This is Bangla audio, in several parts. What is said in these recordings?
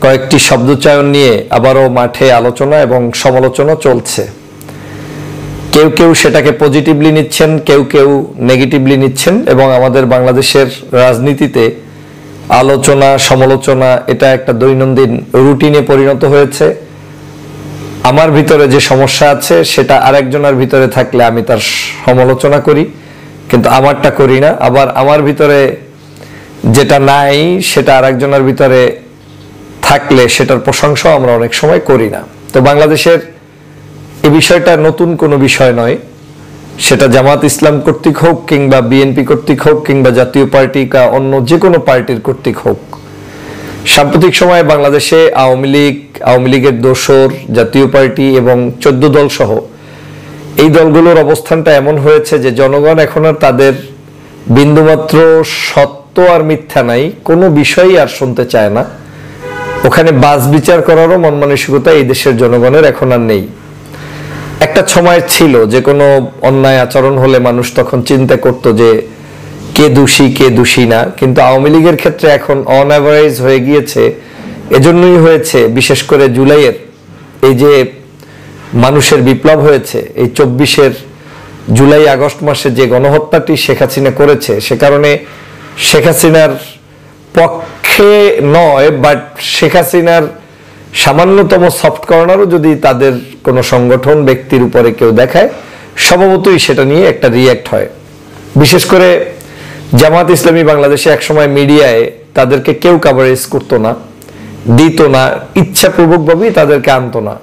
কয়েকটি শব্দচয়ন নিয়ে আবারও মাঠে আলোচনা এবং সমালোচনা চলছে। কেউ কেউ সেটাকে পজিটিভলি নিচ্ছেন, কেউ কেউ নেগেটিভলি নিচ্ছেন, এবং আমাদের বাংলাদেশের রাজনীতিতে আলোচনা সমালোচনা এটা একটা দৈনন্দিন রুটিনে পরিণত হয়েছে। আমার ভিতরে যে সমস্যা আছে সেটা আরেকজনের ভিতরে থাকলে আমি তার সমালোচনা করি, কিন্তু আমারটা করি না। আবার আমার ভিতরে যেটা নাই সেটা আরেকজনের ভিতরে থাকলে সেটার প্রশংসাও আমরা অনেক সময় করি না। তো বাংলাদেশের এই বিষয়টা নতুন কোনো বিষয় নয়, সেটা জামাত ইসলাম কর্তৃক হোক কিংবা বিএনপি কর্তৃক হোক কিংবা জাতীয় পার্টি বা অন্য যে কোনো পার্টির কর্তৃক হোক। সাম্প্রতিক সময়ে বাংলাদেশে আওয়ামী লীগের দোসর, জাতীয় পার্টি এবং 14 দল সহ এই দলগুলোর অবস্থানটা এমন হয়েছে যে জনগণ এখন আর তাদের বিন্দুমাত্র সত্য আর মিথ্যা নাই, কোনো বিষয়ই আর শুনতে চায় না। ওখানে বাস বিচার করারও মন মানসিকতা এই দেশের জনগণের এখন আর নেই। একটা সময় ছিল যে কোনো অন্যায় আচরণ হলে মানুষ তখন চিন্তা করত যে কে দোষী কে দোষী না, কিন্তু আওয়ামী লীগের ক্ষেত্রে এখন অন অ্যাভারেজ হয়ে গিয়েছে। এজন্যই হয়েছে, বিশেষ করে জুলাইয়ের এই যে মানুষের বিপ্লব হয়েছে, এই 24 জুলাই আগস্ট মাসে যে গণহত্যাটি শেখ হাসিনা করেছে, সে কারণে শেখ হাসিনার পক্ষে নয়, বাট শেখ হাসিনার সামান্যতম সফট কর্নারও যদি তাদের কোনো সংগঠন ব্যক্তির উপরে কেউ দেখায়, স্বভাবতই সেটা নিয়ে একটা রিয়্যাক্ট হয়। বিশেষ করে জামাত ইসলামী বাংলাদেশে একসময় মিডিয়ায় তাদেরকে কেউ কাভারেজ করতো না, দিত না, ইচ্ছাপূর্বকভাবেই তাদেরকে আনতো না।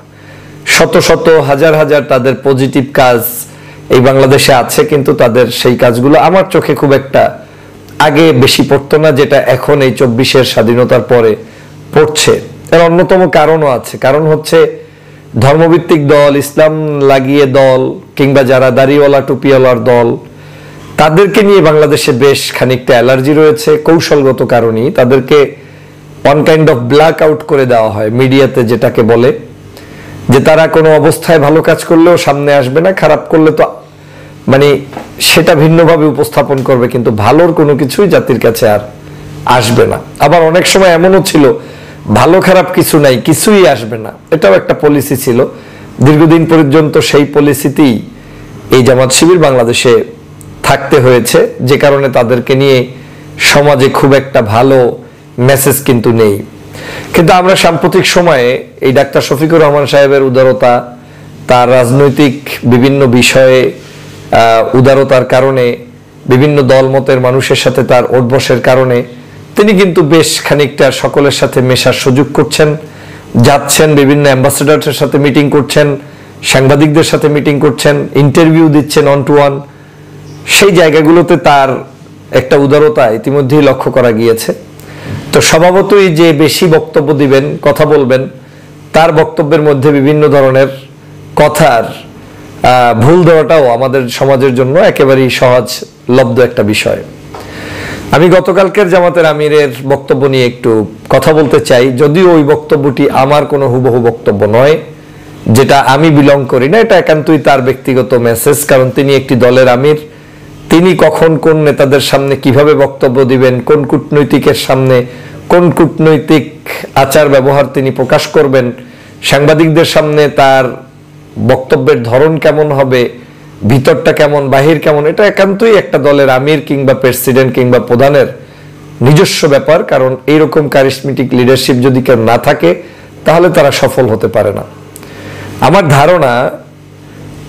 শত শত হাজার হাজার তাদের পজিটিভ কাজ এই বাংলাদেশে আছে, কিন্তু তাদের সেই কাজগুলো আমার চোখে খুব একটা আগে বেশি পড়তো না, যেটা এখন এই 24 স্বাধীনতার পরে পড়ছে। এর অন্যতম কারণও আছে, কারণ হচ্ছে ধর্মভিত্তিক দল, ইসলাম লাগিয়ে দল কিংবা যারা দাড়িওয়ালা টুপিওয়ালার দল, তাদেরকে নিয়ে বাংলাদেশে বেশ খানিকটা অ্যালার্জি রয়েছে। কৌশলগত কারণেই তাদেরকে one kind of black out করে দেওয়া হয় মিডিয়াতে, যেটাকে বলে যে তারা কোনো অবস্থায় ভালো কাজ করলেও সামনে আসবে না, খারাপ করলে তো মানে সেটা ভিন্নভাবে উপস্থাপন করবে, কিন্তু ভালোর কোনো কিছুই জাতির কাছে আর আসবে না। আবার অনেক সময় এমনও ছিল ভালো খারাপ কিছু নাই, কিছুই আসবে না, এটাও একটা পলিসি ছিল। দীর্ঘদিন পর্যন্ত সেই পলিসিতেই এই জামাত শিবির বাংলাদেশে থাকতে হয়েছে, যে কারণে তাদেরকে নিয়ে সমাজে খুব একটা ভালো মেসেজ কিন্তু নেই। কিন্তু আমরা সাম্প্রতিক সময়ে এই ডাক্তার শফিকুর রহমান সাহেবের উদারতা, তার রাজনৈতিক বিভিন্ন বিষয়ে উদারতার কারণে, বিভিন্ন দলমতের মানুষের সাথে তার ওঠবসের কারণে তিনি কিন্তু বেশ খানিকটা সকলের সাথে মেশার সুযোগ করছেন, যাচ্ছেন, বিভিন্ন অ্যাম্বাসেডারের সাথে মিটিং করছেন, সাংবাদিকদের সাথে মিটিং করছেন, ইন্টারভিউ দিচ্ছেন অন টু ওয়ান। সেই জায়গাগুলোতে তার একটা উদারতা ইতিমধ্যেই লক্ষ্য করা গিয়েছে। তো স্বভাবতই যে বেশি বক্তব্য দিবেন, কথা বলবেন, তার বক্তব্যের মধ্যে বিভিন্ন ধরনের কথার ভুল দেওয়াটাও আমাদের সমাজের জন্য একেবারেই সহজলব্ধ একটা বিষয়। আমি গতকালকের জামাতের আমিরের বক্তব্য নিয়ে একটু কথা বলতে চাই, যদিও ওই বক্তব্যটি আমার কোনো হুবহু বক্তব্য নয়, যেটা আমি বিলং করি না, এটা একান্তই তার ব্যক্তিগত মেসেজ। কারণ তিনি একটি দলের আমির, তিনি কখন কোন নেতাদের সামনে কিভাবে বক্তব্য দিবেন, কোন কূটনৈতিকের সামনে কোন কূটনৈতিক আচার ব্যবহার তিনি প্রকাশ করবেন, সাংবাদিকদের সামনে তার বক্তব্যের ধরন কেমন হবে, ভিতরটা কেমন বাহির কেমন, এটা একান্তই একটা দলের আমির কিংবা প্রেসিডেন্ট কিংবা প্রধানের নিজস্ব ব্যাপার। কারণ এইরকম কারিশমেটিক লিডারশিপ যদি কেউ না থাকে তাহলে তারা সফল হতে পারে না। আমার ধারণা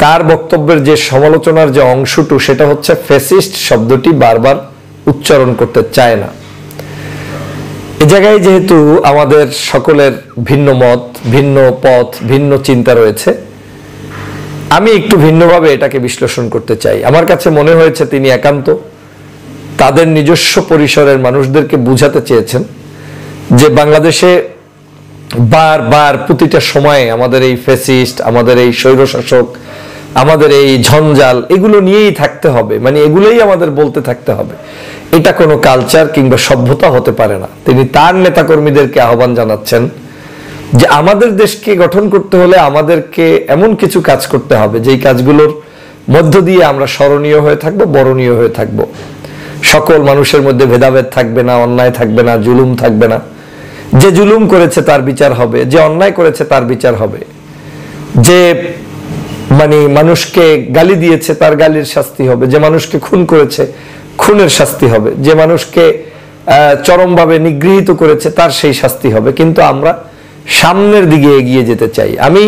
তার বক্তব্যের যে সমালোচনার যে অংশটু, সেটা হচ্ছে ফ্যাসিস্ট শব্দটি বারবার উচ্চারণ করতে চায় না। এ জায়গায় যেহেতু আমাদের সকলের ভিন্ন মত, ভিন্ন পথ, ভিন্ন চিন্তা রয়েছে, আমি একটু ভিন্নভাবে এটাকে বিশ্লেষণ করতে চাই। আমার কাছে মনে হয়েছে তিনি একান্ত তাদের নিজস্ব পরিসরের মানুষদেরকে বুঝাতে চেয়েছেন যে বাংলাদেশে বারবার প্রতিটা সময়ে আমাদের এই ফ্যাসিস্ট, আমাদের এই স্বৈরশাসক, আমাদের এই ঝঞ্ঝাল, এগুলো নিয়েই থাকতে হবে, মানে এগুলোই আমাদের বলতে থাকতে হবে। এটা কোনো কালচার কিংবা সভ্যতা হতে পারে না। তিনি তার নেতাকর্মীদেরকে আহ্বান জানাচ্ছেন যে আমাদের দেশকে গঠন করতে হলে আমাদেরকে এমন কিছু কাজ করতে হবে যেই কাজগুলোর মধ্য দিয়ে আমরা স্মরণীয় হয়ে থাকবো, বরণীয় হয়ে থাকবো। সকল মানুষের মধ্যে ভেদাভেদ থাকবে না, অন্যায় থাকবে না, জুলুম থাকবে না, যে জুলুম করেছে তার বিচার হবে, যে অন্যায় করেছে তার বিচার হবে, যে মানুষকে গালি দিয়েছে তার গালির শাস্তি হবে, যে মানুষকে খুন করেছে খুনের শাস্তি হবে, যে মানুষকে চরমভাবে নিগৃহীত করেছে তার সেই শাস্তি হবে। কিন্তু আমরা সামনের দিকে এগিয়ে যেতে চাই। আমি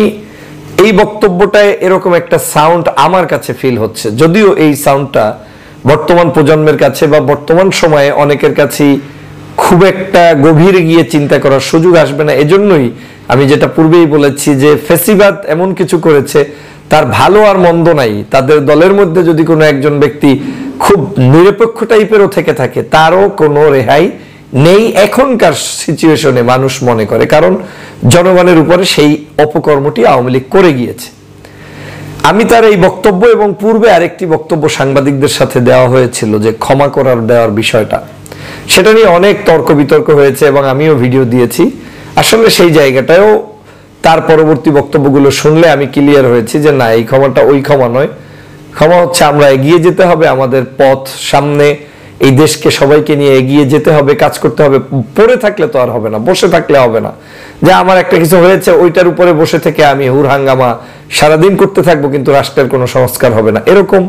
এই বক্তব্যটায় এরকম একটা সাউন্ড আমার কাছে ফিল হচ্ছে, যদিও এই সাউন্ডটা বর্তমান প্রজন্মের কাছে বা বর্তমান সময়ে অনেকের কাছেই খুব একটা গভীরে গিয়ে চিন্তা করার সুযোগ আসবে না। এজন্যই আমি যেটা পূর্বেই বলেছি যে ফ্যাসিবাদ এমন কিছু করেছে তার ভালো আর মন্দ নাই। তাদের দলের মধ্যে যদি কোনো একজন ব্যক্তি খুব নিরপেক্ষ টাইপেরও থেকে থাকে তারও কোনো রেহাই নেই এখনকার সিচুয়েশনে মানুষ মনে করে, কারণ জনগণের উপরে সেই অপকর্মটি আওয়ামী লীগ করে গিয়েছে। আমি তার এই বক্তব্য এবং পূর্বে আরেকটি বক্তব্য সাংবাদিকদের সাথে দেওয়া হয়েছিল যে ক্ষমা করার দেওয়ার বিষয়টা, সেটা নিয়ে অনেক তর্ক বিতর্ক হয়েছে এবং আমিও ভিডিও দিয়েছি। আসলে সেই জায়গাটাও তার পরবর্তী বক্তব্যগুলো শুনলে আমি ক্লিয়ার হয়েছি যে না, এই ক্ষমাটা ওই ক্ষমা নয়। ক্ষমা হচ্ছে আমরা এগিয়ে যেতে হবে, আমাদের পথ সামনে, এই দেশকে সবাইকে নিয়ে এগিয়ে যেতে হবে, কাজ করতে হবে। পড়ে থাকলে তো আর হবে না, বসে থাকলে হবে না যে আমার একটা কিছু হয়েছে ওইটার উপরে বসে থেকে আমি হুর হাঙ্গামা সারাদিন করতে থাকবো কিন্তু রাষ্ট্রের কোনো সংস্কার হবে না, এরকম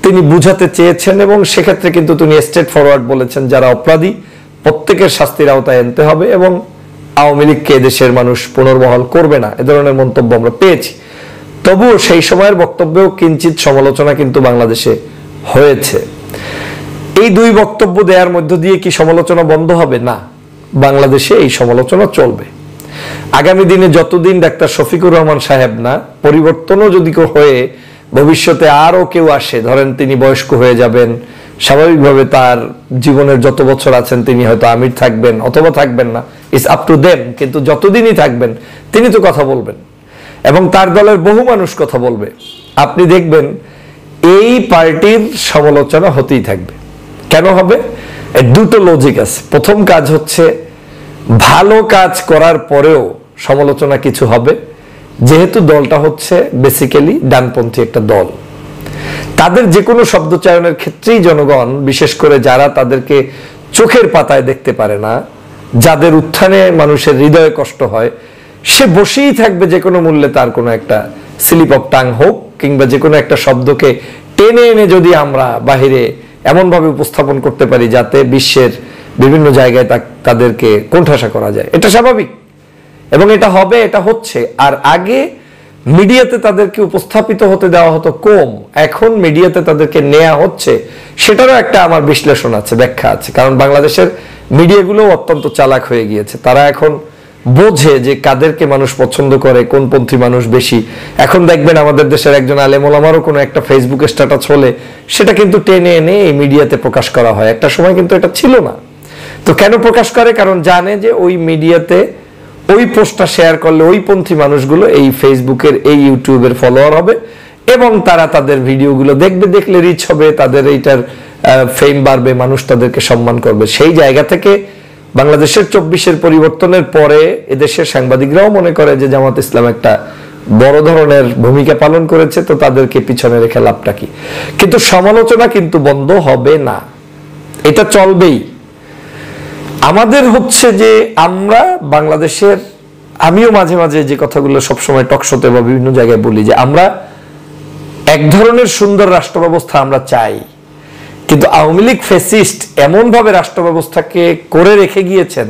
তিনি বুঝাতে চেয়েছেন। এবং সেক্ষেত্রে কিন্তু তিনি স্ট্রেট ফরওয়ার্ড বলেছেন যারা অপরাধী প্রত্যেকের শাস্তির আওতায় আনতে হবে এবং আওয়ামী লীগকে দেশের মানুষ পুনর্বহাল করবে না, এ ধরনের মন্তব্য আমরা পেয়েছি। তবুও সেই সময়ের বক্তব্যেও কিঞ্চিত সমালোচনা কিন্তু বাংলাদেশে হয়েছে। এই দুই বক্তব্য দেওয়ার মধ্য দিয়ে কি সমালোচনা বন্ধ হবে? না, বাংলাদেশে এই সমালোচনা চলবে। আগামী দিনে যতদিন ডাক্তার শফিকুর রহমান সাহেব না পরিবর্তনও যদি হয়ে ভবিষ্যতে আরো কেউ আসে, ধরেন তিনি বয়স্ক হয়ে যাবেন, স্বাভাবিকভাবে তার জীবনের যত বছর আছেন তিনি হয়তো আমির থাকবেন অথবা থাকবেন না, ইটস আপ টু দেম, কিন্তু যতদিনই থাকবেন তিনি তো কথা বলবেন এবং তার দলের বহু মানুষ কথা বলবে। আপনি দেখবেন এই পার্টির সমালোচনা হতেই থাকবে। কেন হবে? দুটো লজিক আছে। প্রথম কাজ হচ্ছে ভালো কাজ করার পরেও সমালোচনা কিছু হবে, যেহেতু দলটা হচ্ছে বেসিক্যালি ডানপন্থী একটা দল। তাদের যে কোনো শব্দচয়নের ক্ষেত্রেই জনগণ, বিশেষ করে যারা তাদেরকে চোখের পাতায় দেখতে পারে না, যাদের উত্থানে মানুষের হৃদয়ে কষ্ট হয়, সে বসেই থাকবে যে কোনো মূল্যে তার কোনো একটা স্লিপ অফ টাং হোক কিংবা যে কোনো একটা শব্দকে টেনে এনে যদি আমরা বাহিরে এমনভাবে উপস্থাপন করতে পারি যাতে বিশ্বের বিভিন্ন জায়গায় তাদেরকে কোণঠাসা করা যায়, এটা স্বাভাবিক এবং এটা হবে, এটা হচ্ছে। আর আগে মিডিয়াতে তাদেরকে উপস্থাপিত হতে দেওয়া হতো কম, এখন মিডিয়াতে তাদেরকে নেওয়া হচ্ছে, সেটারও একটা আমার বিশ্লেষণ আছে, ব্যাখ্যা আছে। কারণ বাংলাদেশের মিডিয়াগুলো অত্যন্ত চালাক হয়ে গিয়েছে, তারা এখন বোঝে যে কাদেরকে মানুষ পছন্দ করে, কোন পন্থী মানুষ বেশি। এখন দেখবেন আমাদের দেশের একজন আলেম ওলামারও কোনো একটা ফেসবুকে স্ট্যাটাস হলে সেটা কিন্তু টেনে এনে এই মিডিয়াতে প্রকাশ করা হয়। একটা সময় কিন্তু এটা ছিল না। তো কেন প্রকাশ করে? কারণ জানে যে ওই মিডিয়াতে ওই পোস্টটা শেয়ার করলে ওই পন্থী মানুষগুলো এই ফেসবুকের, এই ইউটিউবের ফলোয়ার হবে এবং তারা তাদের ভিডিওগুলো দেখবে, দেখলে রিচ হবে, তাদের এইটার ফেম বাড়বে, মানুষ তাদেরকে সম্মান করবে। সেই জায়গা থেকে বাংলাদেশের 24-এর পরিবর্তনের পরে এদেশের সাংবাদিকরাও মনে করে যে জামাত ইসলাম একটা বড় ধরনের ভূমিকা পালন করেছে, তো তাদেরকে পিছনে রেখে লাভটা কি? কিন্তু সমালোচনা কিন্তু বন্ধ হবে না, এটা চলবেই। আমাদের হচ্ছে যে আমরা বাংলাদেশের, আমিও মাঝে মাঝে যে কথাগুলো সবসময় টকশোতে বা বিভিন্ন জায়গায় বলি যে আমরা এক ধরনের সুন্দর রাষ্ট্র ব্যবস্থা আমরা চাই, কিন্তু আওয়ামী লীগ ফ্যাসিস্ট এমন ভাবে রাষ্ট্র ব্যবস্থাকে করে রেখে গিয়েছেন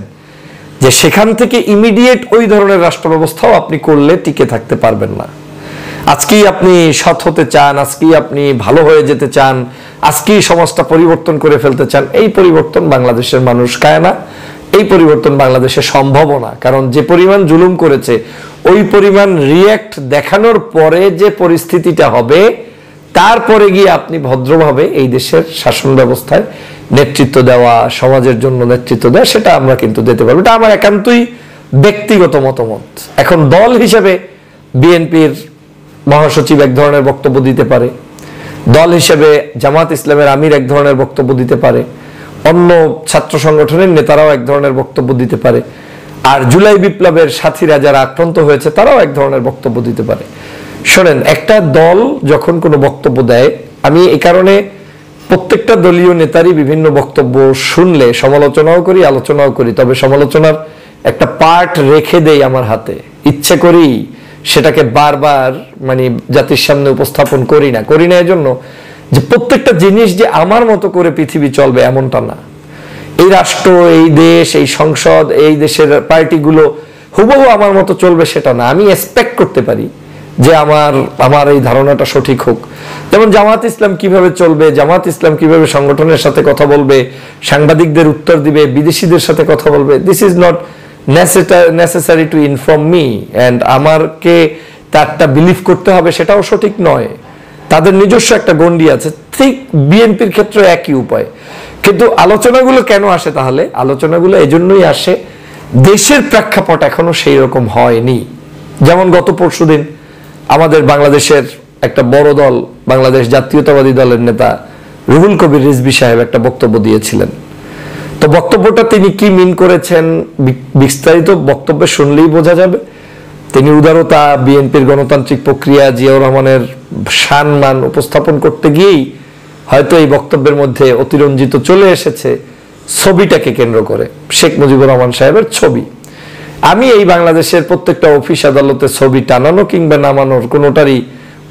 যে সেখান থেকে ইমিডিয়েট ওই ধরনের রাষ্ট্র ব্যবস্থাও আপনি করলে টিকে থাকতে পারবেন না। আজকেই আপনি সৎ হতে চান, আজকেই আপনি ভালো হয়ে যেতে চান, আজকেই সমাজটা পরিবর্তন করে ফেলতে চান, এই পরিবর্তন বাংলাদেশের মানুষ খায় না, এই পরিবর্তন বাংলাদেশে সম্ভব না। কারণ যে পরিমাণ জুলুম করেছে ওই পরিমাণ রিয়্যাক্ট দেখানোর পরে যে পরিস্থিতিটা হবে, তারপরে গিয়ে আপনি ভদ্রভাবে এই দেশের শাসন ব্যবস্থায় নেতৃত্ব দেওয়া, সমাজের জন্য নেতৃত্ব দেওয়া, সেটা আমরা কিন্তু দিতে পারবো। এটা আমার একান্তই ব্যক্তিগত মতামত। এখন দল হিসেবে বিএনপির মহাসচিব এক ধরনের বক্তব্য দিতে পারে, দল হিসেবে জামাত ইসলামের আমির এক ধরনের বক্তব্য দিতে পারে, অন্য ছাত্র সংগঠনের নেতারাও এক ধরনের বক্তব্য দিতে পারে, আর জুলাই বিপ্লবের সাথীরা যারা আক্রান্ত হয়েছে তারাও এক ধরনের বক্তব্য দিতে পারে। শোনেন, একটা দল যখন কোনো বক্তব্য দেয়, আমি এই কারণে প্রত্যেকটা দলীয় নেতারই বিভিন্ন বক্তব্য শুনলে সমালোচনাও করি, আলোচনাও করি, তবে সমালোচনার একটা পার্ট রেখে দেই আমার হাতে, ইচ্ছে করি সেটাকে বারবার মানে জাতির সামনে উপস্থাপন করি না এজন্য যে প্রত্যেকটা জিনিস যে আমার মতো করে পৃথিবী চলবে এমনটা না। এই রাষ্ট্র, এই দেশ, এই সংসদ, এই দেশের পার্টিগুলো হুবহু আমার মতো চলবে সেটা না। আমি এক্সপেক্ট করতে পারি যে আমার এই ধারণাটা সঠিক হোক। যেমন জামাত ইসলাম কিভাবে চলবে, জামাত ইসলাম কিভাবে সংগঠনের সাথে কথা বলবে, সাংবাদিকদের উত্তর দিবে, বিদেশিদের সাথে কথা বলবে, this is not necessary to inform me and আমাকে তারটা বিলিভ করতে হবে সেটাও সঠিক নয়। তাদের নিজস্ব একটা গণ্ডি আছে, ঠিক বিএনপির ক্ষেত্রে একই উপায়। কিন্তু আলোচনাগুলো কেন আসে তাহলে? আলোচনাগুলো এজন্যই আসে, দেশের প্রেক্ষাপট এখনো সেই রকম হয়নি। যেমন গত পরশুদিন আমাদের বাংলাদেশের একটা বড় দল, বাংলাদেশ জাতীয়তাবাদী দলের নেতা রুহুল কবির রিজভী সাহেব একটা বক্তব্য দিয়েছিলেন। তো বক্তব্যটা তিনি কি মিন করেছেন বিস্তারিত বক্তব্যে শুনলেই বোঝা যাবে। তিনি উদারতা, বিএনপির গণতান্ত্রিক প্রক্রিয়া, জিয়াউর রহমানের সম্মান উপস্থাপন করতে গিয়েই হয়তো এই বক্তব্যের মধ্যে অতিরঞ্জিত চলে এসেছে ছবিটাকে কেন্দ্র করে, শেখ মুজিবুর রহমান সাহেবের ছবি। আমি এই বাংলাদেশের প্রত্যেকটা অফিস আদালতে ছবি টানানো কিংবা নামানোর কোনোটারই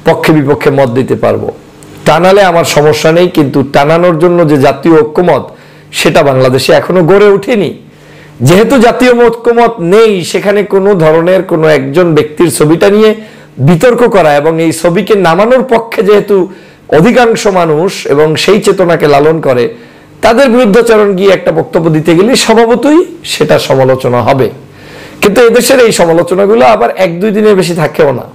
পক্ষে বিপক্ষে মত দিতে পারবো। টানালে আমার সমস্যা নেই, কিন্তু টানানোর জন্য যে জাতীয় ঐক্যমত সেটা বাংলাদেশে এখনো গড়ে ওঠেনি। যেহেতু জাতীয় ঐক্যমত নেই, সেখানে কোনো ধরনের কোনো একজন ব্যক্তির ছবিটা নিয়ে বিতর্ক করা এবং এই ছবিকে নামানোর পক্ষে যেহেতু অধিকাংশ মানুষ এবং সেই চেতনাকে লালন করে, তাদের বিরুদ্ধাচরণ গিয়ে একটা বক্তব্য দিতে গেলে স্বভাবতই সেটা সমালোচনা হবে। কিন্তু এদেশের এই সমালোচনাগুলো আবার 1-2 দিনের বেশি থাকেও না।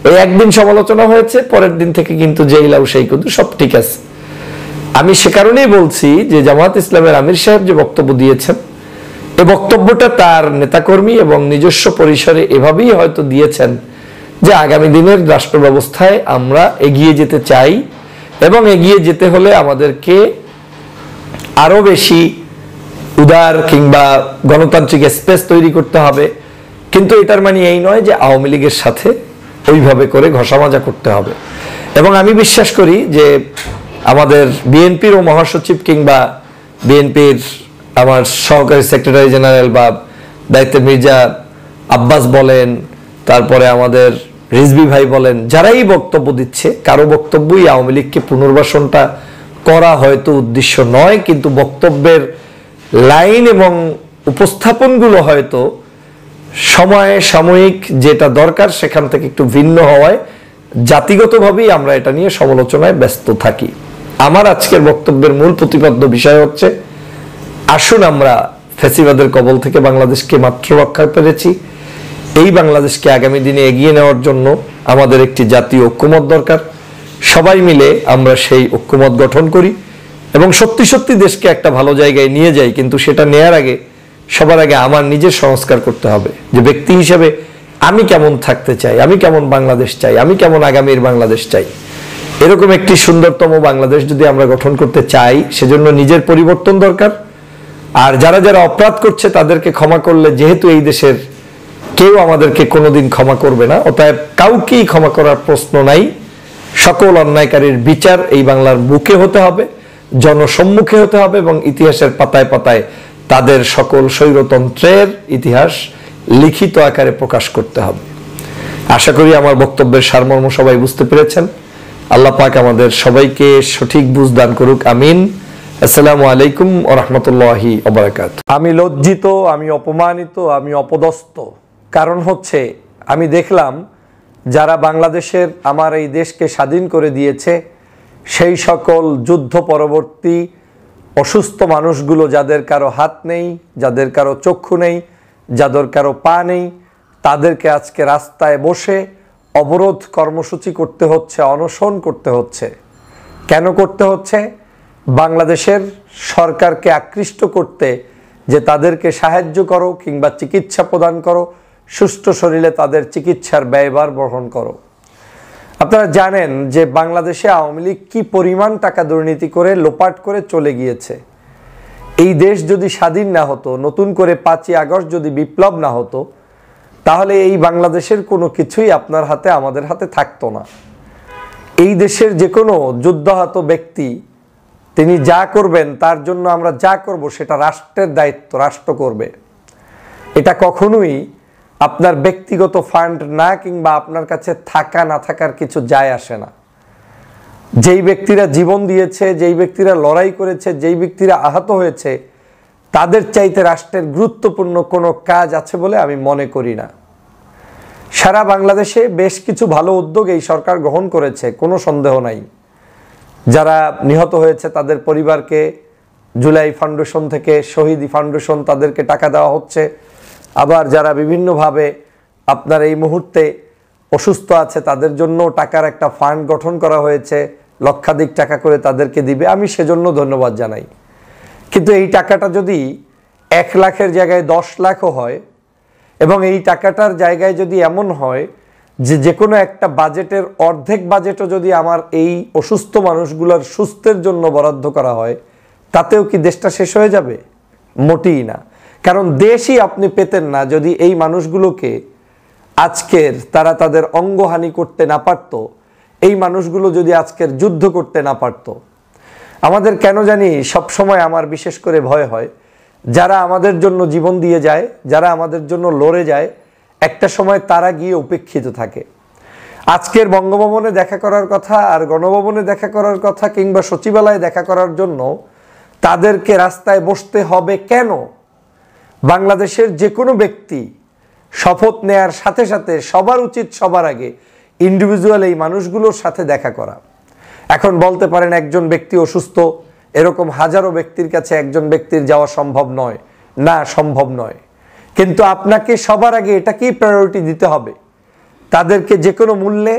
ওই একদিন সমালোচনা হয়েছে, পরের দিন থেকে কিন্তু যেই লাউ সেই কুদু, সব ঠিক আছে। আমি সে কারণেই বলছি যে জামাত ইসলামের আমির সাহেব যে বক্তব্য দিয়েছেন, এই বক্তব্যটা তার নেতাকর্মী এবং নিজস্ব পরিসরে এভাবেই হয়তো দিয়েছেন যে আগামী দিনের রাষ্ট্র ব্যবস্থায় আমরা এগিয়ে যেতে চাই এবং এগিয়ে যেতে হলে আমাদেরকে আরো বেশি উদার কিংবা গণতান্ত্রিক স্পেস তৈরি করতে হবে। কিন্তু এটার মানে এই নয় যে আওয়ামী লীগের সাথে ওইভাবে করে ঘষামাজা করতে হবে। এবং আমি বিশ্বাস করি যে আমাদের বিএনপির ও মহাসচিব কিংবা বিএনপির আমার সহকারী সেক্রেটারি জেনারেল বা দায়িত্বের মির্জা আব্বাস বলেন, তারপরে আমাদের রিজভী ভাই বলেন, যারাই বক্তব্য দিচ্ছে, কারো বক্তব্যই আওয়ামী লীগকে পুনর্বাসনটা করা হয়তো উদ্দেশ্য নয়, কিন্তু বক্তব্যের লাইন এবং উপস্থাপনগুলো হয়তো সময়ে সাময়িক যেটা দরকার সেখান থেকে একটু ভিন্ন হওয়ায় জাতিগতভাবেই আমরা এটা নিয়ে সমালোচনায় ব্যস্ত থাকি। আমার আজকের বক্তব্যের মূল প্রতিপাদ্য বিষয় হচ্ছে, আসুন আমরা ফ্যাসিবাদের কবল থেকে বাংলাদেশকে মাত্র রক্ষা পেরেছি, এই বাংলাদেশকে আগামী দিনে এগিয়ে নেওয়ার জন্য আমাদের একটি জাতীয় ঐক্যমত দরকার। সবাই মিলে আমরা সেই ঐক্যমত গঠন করি এবং সত্যি সত্যি দেশকে একটা ভালো জায়গায় নিয়ে যাই। কিন্তু সেটা নেয়ার আগে সবার আগে আমার নিজের সংস্কার করতে হবে, যে ব্যক্তি হিসেবে আমি কেমন থাকতে চাই, আমি কেমন বাংলাদেশ চাই, আমি কেমন আগামীর বাংলাদেশ চাই। এরকম একটি সুন্দরতম বাংলাদেশ যদি আমরা গঠন করতে চাই, সেজন্য নিজের পরিবর্তন দরকার। আর যারা যারা অপরাধ করছে তাদেরকে ক্ষমা করলে, যেহেতু এই দেশের কেউ আমাদেরকে কোনোদিন ক্ষমা করবে না, অতএব কাউকেই ক্ষমা করার প্রশ্ন নাই। সকল অন্যায়কারীর বিচার এই বাংলার বুকে হতে হবে, জনসম্মুখে হতে হবে এবং ইতিহাসের পাতায় পাতায় তাদের সকল স্বৈরতন্ত্রের ইতিহাস লিখিত আকারে প্রকাশ করতে হবে। আশা করি আমার বক্তব্যের সারমর্ম সবাই বুঝতে পেরেছেন। আল্লাহ পাক আমাদের সবাইকে সঠিক বুঝ দান করুক, আমিন। আসসালামু আলাইকুম ওয়া রাহমাতুল্লাহি ওয়া বারাকাতুহু। আমি লজ্জিত, আমি অপমানিত, আমি অপদস্থ। কারণ হচ্ছে, আমি দেখলাম যারা বাংলাদেশের আমার এই দেশকে স্বাধীন করে দিয়েছে, সেই সকল যুদ্ধ পরবর্তী অসুস্থ মানুষগুলো, যাদের কারো হাত নেই, যাদের কারো চক্ষু নেই, যাদের কারো পা নেই, তাদেরকে আজকে রাস্তায় বসে অবরোধ কর্মসূচি করতে হচ্ছে, অনশন করতে হচ্ছে। কেন করতে হচ্ছে? বাংলাদেশের সরকারকে আকৃষ্ট করতে, যে তাদেরকে সাহায্য করো কিংবা চিকিৎসা প্রদান করো, সুস্থ শরীরে তাদের চিকিৎসার ব্যয়ভার বহন করো। আপনারা জানেন যে বাংলাদেশে আওয়ামী লীগ কি পরিমাণ টাকা দুর্নীতি করে লোপাট করে চলে গিয়েছে। এই দেশ যদি স্বাধীন না হতো, নতুন করে 5ই আগস্ট যদি বিপ্লব না হতো, তাহলে এই বাংলাদেশের কোনো কিছুই আপনার হাতে, আমাদের হাতে থাকতো না। এই দেশের যে কোনো যুদ্ধাহত ব্যক্তি তিনি যা করবেন, তার জন্য আমরা যা করব সেটা রাষ্ট্রের দায়িত্ব, রাষ্ট্র করবে। এটা কখনোই আপনার ব্যক্তিগত ফান্ড না, কিংবা আপনার কাছে থাকা না থাকার কিছু যায় আসে না। যেই ব্যক্তিরা জীবন দিয়েছে, যেই ব্যক্তিরা লড়াই করেছে, যেই ব্যক্তিরা আহত হয়েছে, তাদের চাইতে রাষ্ট্রের গুরুত্বপূর্ণ কোনো কাজ আছে বলে আমি মনে করি না। সারা বাংলাদেশে বেশ কিছু ভালো উদ্যোগ এই সরকার গ্রহণ করেছে, কোনো সন্দেহ নাই। যারা নিহত হয়েছে তাদের পরিবারকে জুলাই ফাউন্ডেশন থেকে, শহীদ ফাউন্ডেশন, তাদেরকে টাকা দেওয়া হচ্ছে। আবার যারা বিভিন্নভাবে আপনার এই মুহূর্তে অসুস্থ আছে তাদের জন্য টাকার একটা ফান্ড গঠন করা হয়েছে, লক্ষাধিক টাকা করে তাদেরকে দিবে, আমি সেজন্য ধন্যবাদ জানাই। কিন্তু এই টাকাটা যদি 1 লাখের জায়গায় 10 লাখও হয়, এবং এই টাকাটার জায়গায় যদি এমন হয় যে কোনো একটা বাজেটের অর্ধেক বাজেটও যদি আমার এই অসুস্থ মানুষগুলোর সুস্থের জন্য বরাদ্দ করা হয়, তাতেও কি দেশটা শেষ হয়ে যাবে? মোটেই না। কারণ দেশই আপনি পেতেন না যদি এই মানুষগুলোকে আজকের তারা তাদের অঙ্গহানি করতে না পারত, এই মানুষগুলো যদি আজকের যুদ্ধ করতে না পারত। আমাদের কেন জানি সবসময় আমার বিশেষ করে ভয় হয়, যারা আমাদের জন্য জীবন দিয়ে যায়, যারা আমাদের জন্য লড়ে যায়, একটা সময় তারা গিয়ে উপেক্ষিত থাকে। আজকের বঙ্গভবনে দেখা করার কথা আর গণভবনে দেখা করার কথা, কিংবা সচিবালয়ে দেখা করার জন্য তাদেরকে রাস্তায় বসতে হবে কেন? বাংলাদেশের যে কোনো ব্যক্তি শপথ নেয়ার সাথে সাথে সবার উচিত সবার আগে ইন্ডিভিজুয়াল এই মানুষগুলোর সাথে দেখা করা। এখন বলতে পারেন একজন ব্যক্তি অসুস্থ, এরকম হাজারো ব্যক্তির কাছে একজন ব্যক্তির যাওয়া সম্ভব নয়। না, সম্ভব নয়। কিন্তু আপনাকে সবার আগে এটাকেই প্রায়োরিটি দিতে হবে। তাদেরকে যে কোনো মূল্যে,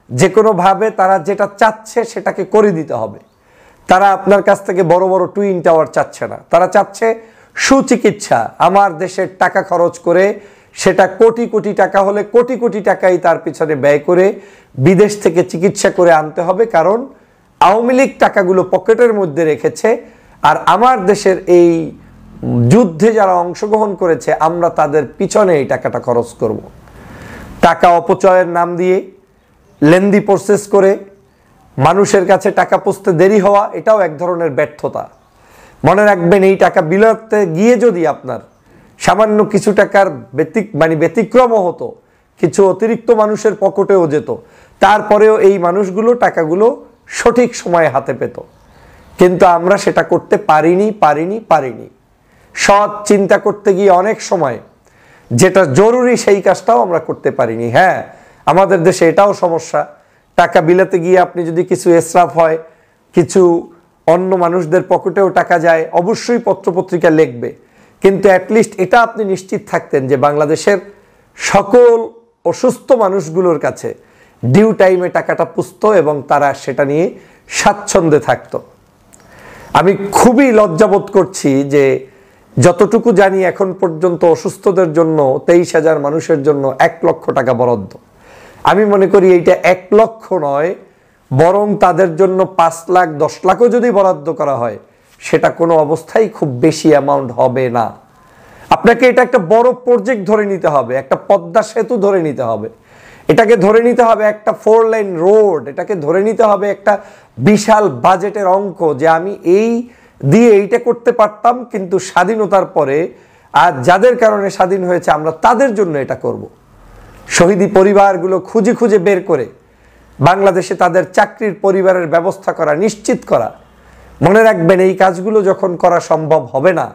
যে কোনোভাবে তারা যেটা চাচ্ছে সেটাকে করে দিতে হবে। তারা আপনার কাছ থেকে বড় বড় টুইন টাওয়ার চাচ্ছে না, তারা চাচ্ছে সুচিকিৎসা। আমার দেশের টাকা খরচ করে, সেটা কোটি কোটি টাকা হলে কোটি কোটি টাকাই তার পিছনে ব্যয় করে বিদেশ থেকে চিকিৎসা করে আনতে হবে। কারণ আওয়ামী লীগ টাকাগুলো পকেটের মধ্যে রেখেছে, আর আমার দেশের এই যুদ্ধে যারা অংশগ্রহণ করেছে আমরা তাদের পিছনে এই টাকাটা খরচ করব। টাকা অপচয়ের নাম দিয়ে লেন্দি প্রসেস করে মানুষের কাছে টাকা পৌঁছতে দেরি হওয়া, এটাও এক ধরনের ব্যর্থতা। মনে রাখবেন, এই টাকা বিলাতে গিয়ে যদি আপনার সামান্য কিছু টাকার ব্যতিক্রমও হতো, কিছু অতিরিক্ত মানুষের পকেটেও যেত, তারপরেও এই মানুষগুলো টাকাগুলো সঠিক সময়ে হাতে পেত। কিন্তু আমরা সেটা করতে পারিনি। সৎ চিন্তা করতে গিয়ে অনেক সময় যেটা জরুরি সেই কাজটাও আমরা করতে পারিনি। হ্যাঁ, আমাদের দেশে এটাও সমস্যা, টাকা বিলাতে গিয়ে আপনি যদি কিছু এসরাফ হয়, কিছু অন্য মানুষদের পকেটেও টাকা যায়, অবশ্যই পত্রপত্রিকা লিখবে। কিন্তু অ্যাটলিস্ট এটা আপনি নিশ্চিত থাকতেন যে বাংলাদেশের সকল অসুস্থ মানুষগুলোর কাছে ডিউ টাইমে টাকাটা পুষতো এবং তারা সেটা নিয়ে স্বাচ্ছন্দ্যে থাকতো। আমি খুবই লজ্জাবোধ করছি যে যতটুকু জানি এখন পর্যন্ত অসুস্থদের জন্য 23,000 মানুষের জন্য 1 লক্ষ টাকা বরাদ্দ। আমি মনে করি এইটা 1 লক্ষ নয়, বরং তাদের জন্য 5 লাখ 10 লাখও যদি বরাদ্দ করা হয়, সেটা কোনো অবস্থায় খুব বেশি অ্যামাউন্ট হবে না। আপনাকে এটা একটা বড় প্রজেক্ট ধরে নিতে হবে, একটা পদ্মা সেতু ধরে নিতে হবে, এটাকে ধরে নিতে হবে একটা 4 লাইন রোড, এটাকে ধরে নিতে হবে একটা বিশাল বাজেটের অঙ্ক, যে আমি এই দিয়ে এইটা করতে পারতাম, কিন্তু স্বাধীনতার পরে আর যাদের কারণে স্বাধীন হয়েছে আমরা তাদের জন্য এটা করব। শহীদি পরিবারগুলো খুঁজে খুঁজে বের করে বাংলাদেশে তাদের চাকরির পরিবারের ব্যবস্থা করা, নিশ্চিত করা। মনে রাখবেন, এই কাজগুলো যখন করা সম্ভব হবে না,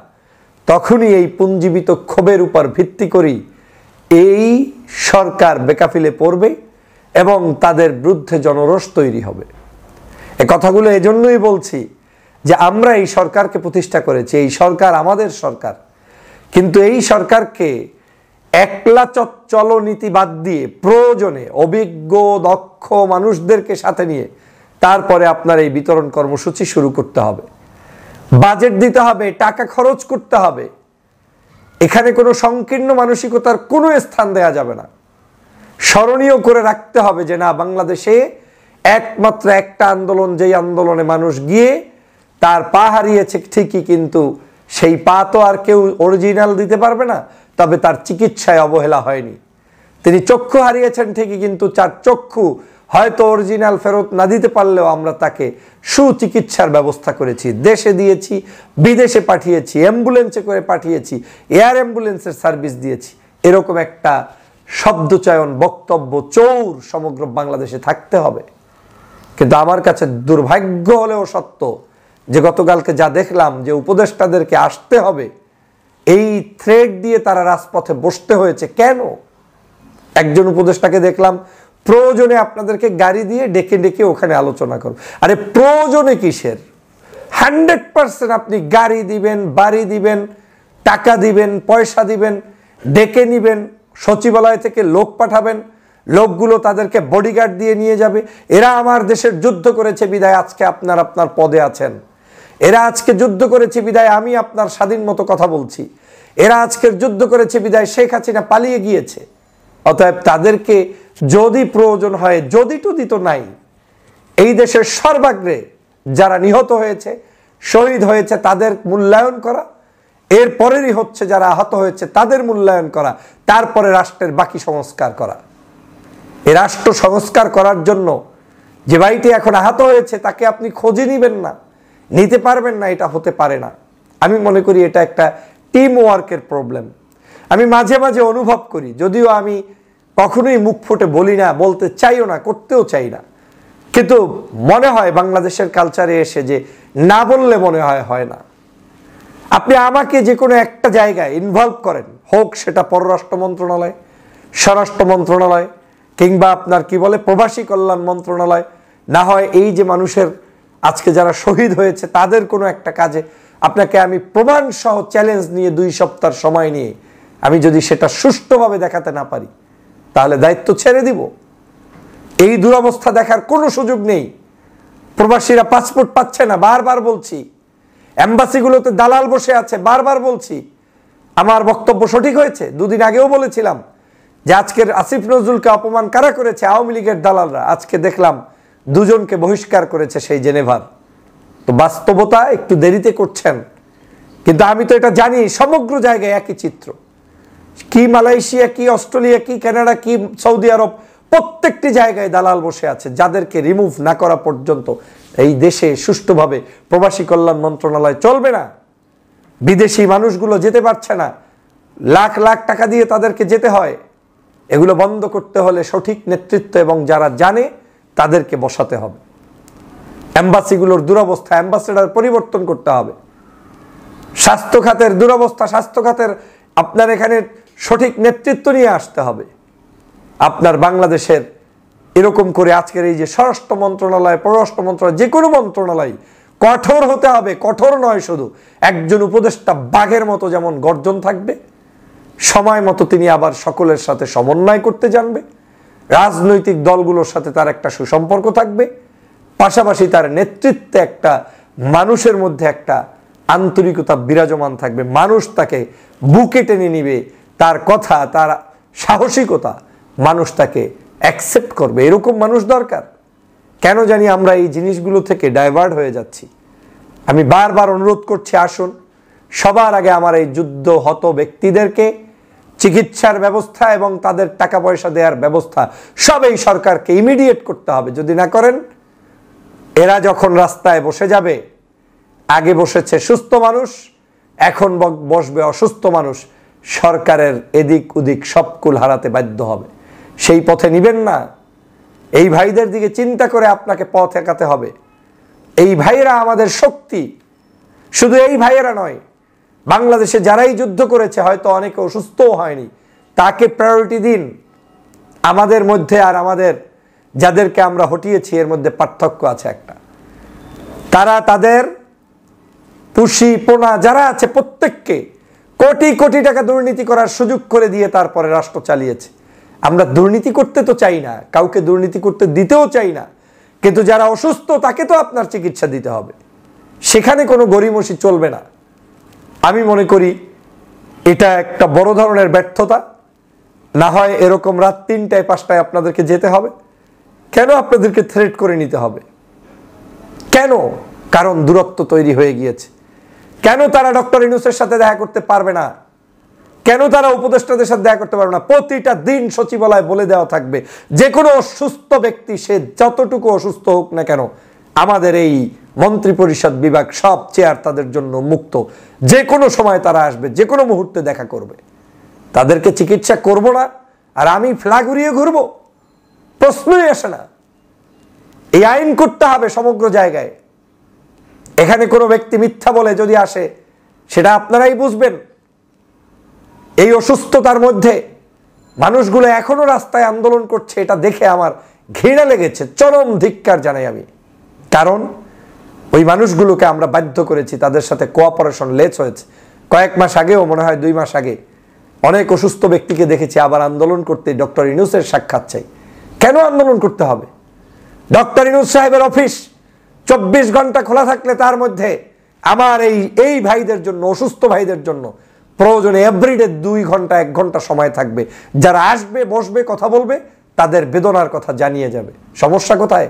তখনই এই পুঞ্জীবিত ক্ষোভের উপর ভিত্তি করেই এই সরকার বেকাফিলে পড়বে এবং তাদের বিরুদ্ধে জনরোষ তৈরি হবে। এ কথাগুলো এজন্যই বলছি যে আমরা এই সরকারকে প্রতিষ্ঠা করেছি, এই সরকার আমাদের সরকার। কিন্তু এই সরকারকে একলা চলনীতি বাদ দিয়ে প্রয়োজনে অভিজ্ঞ দক্ষ মানুষদেরকে সাথে নিয়ে তারপরে আপনার এই বিতরণ কর্মসূচি শুরু করতে হবে। বাজেট দিতে হবে, টাকা খরচ করতে হবে। এখানে কোনো সংকীর্ণ মানসিকতার কোনো স্থান দেয়া যাবে না। স্মরণীয় করে রাখতে হবে যে না, বাংলাদেশে একমাত্র একটা আন্দোলন, যেই আন্দোলনে মানুষ গিয়ে তার পা হারিয়েছে ঠিকই, কিন্তু সেই পা তো আর কেউ অরিজিনাল দিতে পারবে না, তবে তার চিকিৎসায় অবহেলা হয়নি। তিনি চক্ষু হারিয়েছেন ঠিকই, কিন্তু তার চক্ষু হয়তো অরিজিনাল ফেরত না দিতে পারলেও আমরা তাকে সুচিকিৎসার ব্যবস্থা করেছি, দেশে দিয়েছি, বিদেশে পাঠিয়েছি, অ্যাম্বুলেন্সে করে পাঠিয়েছি, এয়ার অ্যাম্বুলেন্সের সার্ভিস দিয়েছি। এরকম একটা শব্দচয়ন, বক্তব্য, চৌর সমগ্র বাংলাদেশে থাকতে হবে। কিন্তু আমার কাছে দুর্ভাগ্য হলেও সত্য যে গতকালকে যা দেখলাম যে উপদেষ্টাদেরকে আসতে হবে, এই থ্রেড দিয়ে তারা রাজপথে বসতে হয়েছে। কেন? একজন উপদেষ্টাকে দেখলাম প্রয়োজনে আপনাদেরকে গাড়ি দিয়ে ডেকে ডেকে ওখানে আলোচনা করো। আরে প্রয়োজনে কিসের? 100% আপনি গাড়ি দিবেন, বাড়ি দিবেন, টাকা দিবেন, পয়সা দিবেন, ডেকে নিবেন, সচিবালয় থেকে লোক পাঠাবেন, লোকগুলো তাদেরকে বডিগার্ড দিয়ে নিয়ে যাবে। এরা আমার দেশের যুদ্ধ করেছে বিদায় আজকে আপনার পদে আছেন। এরা আজকে যুদ্ধ করেছে বিদায় আমি আপনার স্বাধীন মতো কথা বলছি। এরা আজকের যুদ্ধ করেছে বিদায় শেখ হাসিনা পালিয়ে গিয়েছে। অতএব তাদেরকে যদি প্রয়োজন হয়, যদি টুদি তো নাই, এই দেশের সর্বাগ্রে যারা নিহত হয়েছে, শহীদ হয়েছে তাদের মূল্যায়ন করা, এরপরেরই হচ্ছে যারা আহত হয়েছে তাদের মূল্যায়ন করা, তারপরে রাষ্ট্রের বাকি সংস্কার করা। এই রাষ্ট্র সংস্কার করার জন্য যে ভাইটি এখন আহত হয়েছে তাকে আপনি খোঁজে নিবেন না, নিতে পারবেন না, এটা হতে পারে না। আমি মনে করি এটা একটা টিম ওয়ার্কের প্রবলেম। আমি মাঝে মাঝে অনুভব করি, যদিও আমি কখনোই মুখ ফুটে বলি না, বলতে চাইও না, করতেও চাই না, কিন্তু মনে হয় বাংলাদেশের কালচারে এসে যে না বললে মনে হয় না। আপনি আমাকে যে কোনো একটা জায়গায় ইনভলভ করেন, হোক সেটা পররাষ্ট্র মন্ত্রণালয়, স্বরাষ্ট্র মন্ত্রণালয়, কিংবা আপনার কি বলে প্রবাসী কল্যাণ মন্ত্রণালয়, না হয় এই যে মানুষের আজকে যারা শহীদ হয়েছে তাদের কোনো একটা কাজে আপনাকে আমি প্রমাণ সহ চ্যালেঞ্জ নিয়ে 2 সপ্তাহ সময় নিয়ে আমি যদি সেটা সুষ্ঠুভাবে দেখাতে না পারি তাহলে দায়িত্ব ছেড়ে দিব। এই দুরবস্থা দেখার কোনো সুযোগ নেই। প্রবাসীরা পাসপোর্ট পাচ্ছে না, বারবার বলছি। এম্বাসিগুলোতে দালাল বসে আছে, বারবার বলছি। আমার বক্তব্য সঠিক হয়েছে? 2 দিন আগেও বলেছিলাম যে আজকের আসিফ নজরুলকে অপমান কারা করেছে? আওয়ামী লীগের দালালরা। আজকে দেখলাম 2 জনকে বহিষ্কার করেছে সেই জেনেভার। তো বাস্তবতা একটু দেরিতে করছেন, কিন্তু আমি তো এটা জানি সমগ্র জায়গায় একই চিত্র। কি মালয়েশিয়া, কি অস্ট্রেলিয়া, কি কানাডা, কি সৌদি আরব, প্রত্যেকটি জায়গায় দালাল বসে আছে, যাদেরকে রিমুভ না করা পর্যন্ত এই দেশে সুষ্ঠুভাবে প্রবাসী কল্যাণ মন্ত্রণালয় চলবে না। বিদেশি মানুষগুলো যেতে পারছে না, লাখ লাখ টাকা দিয়ে তাদেরকে যেতে হয়। এগুলো বন্ধ করতে হলে সঠিক নেতৃত্ব এবং যারা জানে তাদেরকে বসাতে হবে। এম্বাসিগুলোর দুরবস্থা, অ্যাম্বাসেডার পরিবর্তন করতে হবে। স্বাস্থ্য খাতের দুরবস্থা, স্বাস্থ্য খাতের আপনার এখানে সঠিক নেতৃত্ব নিয়ে আসতে হবে। আপনার বাংলাদেশের এরকম করে আজকের এই যে স্বরাষ্ট্র মন্ত্রণালয়, পররাষ্ট্র মন্ত্রণালয়, যে কোনো মন্ত্রণালয় কঠোর হতে হবে। কঠোর নয় শুধু, একজন উপদেষ্টা বাঘের মতো যেমন গর্জন থাকবে, সময় মতো তিনি আবার সকলের সাথে সমন্বয় করতে জানবে, রাজনৈতিক দলগুলোর সাথে তার একটা সুসম্পর্ক থাকবে, পাশাপাশি তার নেতৃত্বে একটা মানুষের মধ্যে একটা আন্তরিকতা বিরাজমান থাকবে। মানুষ তাকে বুকে টেনে নিবে, তার কথা, তার সাহসিকতা, মানুষ তাকে অ্যাকসেপ্ট করবে। এরকম মানুষ দরকার। কেন জানি আমরা এই জিনিসগুলো থেকে ডাইভার্ট হয়ে যাচ্ছি। আমি বারবার অনুরোধ করছি, আসুন সবার আগে আমার এই যুদ্ধ হত ব্যক্তিদেরকে চিকিৎসার ব্যবস্থা এবং তাদের টাকা পয়সা দেওয়ার ব্যবস্থা সব এই সরকারকে ইমিডিয়েট করতে হবে। যদি না করেন, এরা যখন রাস্তায় বসে যাবে, আগে বসেছে সুস্থ মানুষ, এখন বসবে অসুস্থ মানুষ, সরকারের এদিক ওদিক সব কুল হারাতে বাধ্য হবে। সেই পথে নিবেন না। এই ভাইদের দিকে চিন্তা করে আপনাকে পথ একাতে হবে। এই ভাইয়েরা আমাদের শক্তি। শুধু এই ভাইয়েরা নয়, বাংলাদেশে যারাই যুদ্ধ করেছে, হয়তো অনেকে অসুস্থও হয়নি, তাকে প্রায়োরিটি দিন। আমাদের মধ্যে আর আমাদের যাদেরকে আমরা হটিয়েছি এর মধ্যে পার্থক্য আছে একটা। তারা তাদের পুষি পোনা যারা আছে প্রত্যেককে কোটি কোটি টাকা দুর্নীতি করার সুযোগ করে দিয়ে তারপরে রাষ্ট্র চালিয়েছে। আমরা দুর্নীতি করতে তো চাই না, কাউকে দুর্নীতি করতে দিতেও চাই না, কিন্তু যারা অসুস্থ তাকে তো আপনার চিকিৎসা দিতে হবে। সেখানে কোনো গরিমসি চলবে না। আমি মনে করি এটা একটা বড় ধরনের ব্যর্থতা। না হয় এরকম রাত 3টায় 5টায় আপনাদেরকে যেতে হবে। কেন আপনাদেরকে থ্রেট করে নিতে হবে? কেন? কারণ দূরত্ব তৈরি হয়ে গিয়েছে। কেন তারা ডক্টর ইউনূসের সাথে দেখা করতে পারবে না? কেন তারা উপদেষ্টাদের সাথে দেখা করতে পারবে না? প্রতিটা দিন সচিবালয় বলে দেওয়া থাকবে যে কোনো অসুস্থ ব্যক্তি, সে যতটুকু অসুস্থ হোক না কেন, আমাদের এই মন্ত্রী পরিষদ বিভাগ সব চেয়ার তাদের জন্য মুক্ত, যে কোনো সময় তারা আসবে, যে কোনো মুহূর্তে দেখা করবে। তাদেরকে চিকিৎসা করব না আর আমি ফ্ল্যাগ উড়িয়ে ঘুরবো? প্রশ্নই আসে না। এই আইন করতে হবে সমগ্র জায়গায়। এখানে কোনো ব্যক্তি মিথ্যা বলে যদি আসে, সেটা আপনারাই বুঝবেন। এই অসুস্থতার মধ্যে মানুষগুলো এখনো রাস্তায় আন্দোলন করছে, এটা দেখে আমার ঘৃণা লেগেছে, চরম ধিক্কার জানাই আমি। কারণ ওই মানুষগুলোকে আমরা বাধ্য করেছি, তাদের সাথে কোঅপারেশন লেস হয়েছে। কয়েক মাস আগেও, মনে হয় 2 মাস আগে, অনেক অসুস্থ ব্যক্তিকে দেখেছি আবার আন্দোলন করতে ডক্টর ইউনূসের সাক্ষাৎ চাই। কেন আন্দোলন করতে হবে? ডক্টর ইউনূস সাহেবের অফিস 24 ঘন্টা খোলা থাকলে তার মধ্যে আমার এই ভাইদের জন্য, অসুস্থ ভাইদের জন্য প্রয়োজনে এভরিডে 2 ঘন্টা 1 ঘন্টা সময় থাকবে। যারা আসবে, বসবে, কথা বলবে, তাদের বেদনার কথা জানিয়ে যাবে। সমস্যা কোথায়?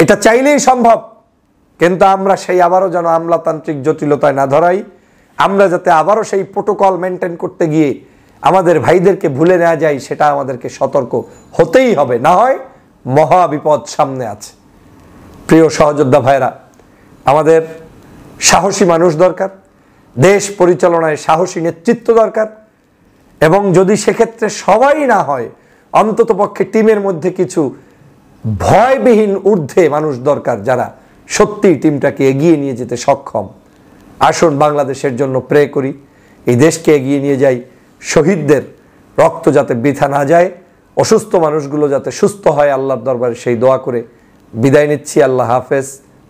এটা চাইলেই সম্ভব। কিন্তু আমরা সেই আবারও যেন আমলাতান্ত্রিক জটিলতায় না ধরাই, আমরা যাতে আবারও সেই প্রোটোকল মেনটেন করতে গিয়ে আমাদের ভাইদেরকে ভুলে নেওয়া যায়, সেটা আমাদেরকে সতর্ক হতেই হবে, না হয় মহা বিপদ সামনে আছে। প্রিয় সহযোদ্ধা ভাইরা, আমাদের সাহসী মানুষ দরকার, দেশ পরিচালনায় সাহসী নেতৃত্ব দরকার, এবং যদি সেক্ষেত্রে সবাই না হয়, অন্তত পক্ষে টিমের মধ্যে কিছু ভয়বিহীন ঊর্ধ্বে মানুষ দরকার, যারা সত্যিই টিমটাকে এগিয়ে নিয়ে যেতে সক্ষম। আসুন বাংলাদেশের জন্য প্রে করি, এই দেশকে এগিয়ে নিয়ে যাই, শহীদদের রক্ত যাতে বৃথা না যায়, অসুস্থ মানুষগুলো যাতে সুস্থ হয়, আল্লাহর দরবারে সেই দোয়া করে বিদায় নিচ্ছি। আল্লাহ হাফেজ।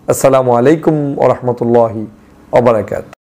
আসসালামু আলাইকুম ওয়া রাহমাতুল্লাহি ওয়া বারাকাতুহু।